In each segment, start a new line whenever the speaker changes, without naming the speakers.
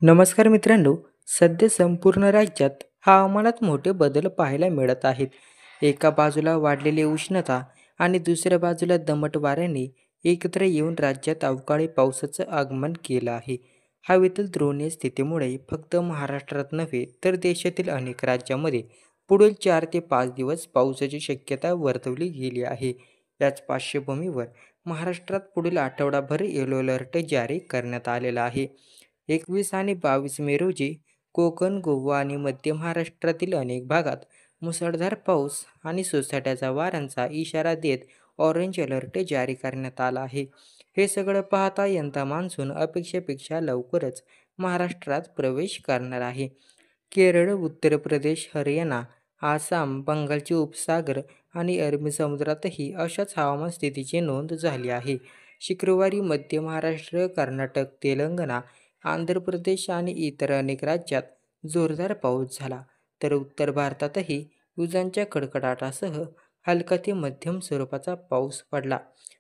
नमस्कार मित्रांनो, सध्या संपूर्ण राज्यात हवामानात मोठे बदल पाहायला मिळत आहेत. एका बाजूला वाढलेली उष्णता आणि दुसऱ्या बाजूला दमट वाऱ्यांनी एकत्र येऊन राज्यात अवकाळी पावसाचं आगमन केलं आहे. हवेतील द्रोणीय स्थितीमुळे फक्त महाराष्ट्रात नव्हे तर देशातील अनेक राज्यांमध्ये पुढील 4 ते 5 दिवस पावसाची शक्यता वर्तवली गेली आहे. याच पार्श्वभूमीवर महाराष्ट्रात पुढील आठवडाभर येलो अलर्ट जारी करण्यात आलेला आहे. 21 आणि 22 मे रोजी कोकण, गोवा आणि मध्य महाराष्ट्रातील अनेक भागात मुसळधार पाऊस आणि सोसाट्याचा वाऱ्यांचा इशारा देत ऑरेंज अलर्ट जारी करण्यात आला आहे. हे सगळं पाहता यंदा मान्सून अपेक्षेपेक्षा लवकरच महाराष्ट्रात प्रवेश करणार आहे. केरळ, उत्तर प्रदेश, हरियाणा, आसाम, बंगालचे उपसागर आणि अरबी समुद्रातही अशाच हवामान स्थितीची नोंद झाली आहे. शुक्रवारी मध्य महाराष्ट्र, कर्नाटक, तेलंगणा, आंध्र प्रदेश आणि इतर अनेक राज्यात जोरदार पाऊस झाला, तर उत्तर भारतातही विजांच्या कडकडाटासह हलका ते मध्यम स्वरूपाचा पाऊस पडला.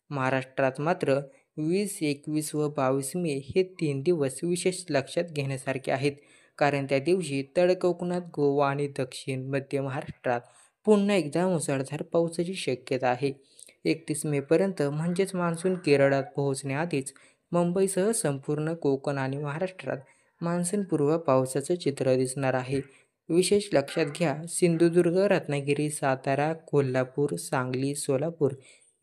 महाराष्ट्रात मात्र 20, 21 व 22 मे हे 3 दिवस विशेष लक्षात घेण्यासारखे आहेत. कारण त्या दिवशी तळ कोकणात, गोवा आणि दक्षिण मध्य महाराष्ट्रात पुन्हा एकदा मुसळधार पावसाची शक्यता आहे. 31 मेपर्यंत म्हणजेच मान्सून केरळात पोहोचण्याआधीच मुंबईसह संपूर्ण कोकण आणि महाराष्ट्रात मान्सूनपूर्व पावसाचं चित्र दिसणार आहे. विशेष लक्षात घ्या, सिंधुदुर्ग, रत्नागिरी, सातारा, कोल्हापूर, सांगली, सोलापूर,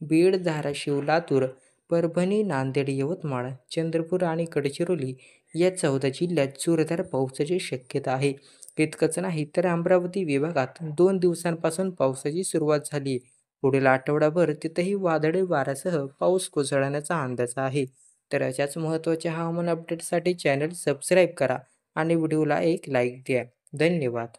बीड, धाराशिव, लातूर, परभणी, नांदेड, यवतमाळ, चंद्रपूर आणि गडचिरोली या 14 जिल्ह्यात जोरदार पावसाची शक्यता आहे. इतकंच नाही तर अमरावती विभागात 2 दिवसांपासून पावसाची सुरुवात झाली. पुढील आठवडाभर तिथेही वादळी वाऱ्यासह पाऊस कोसळण्याचा अंदाज आहे. तर अशाच महत्त्वाच्या हवामान अपडेट्ससाठी चॅनल सबस्क्राईब करा आणि व्हिडिओला एक लाईक द्या. धन्यवाद.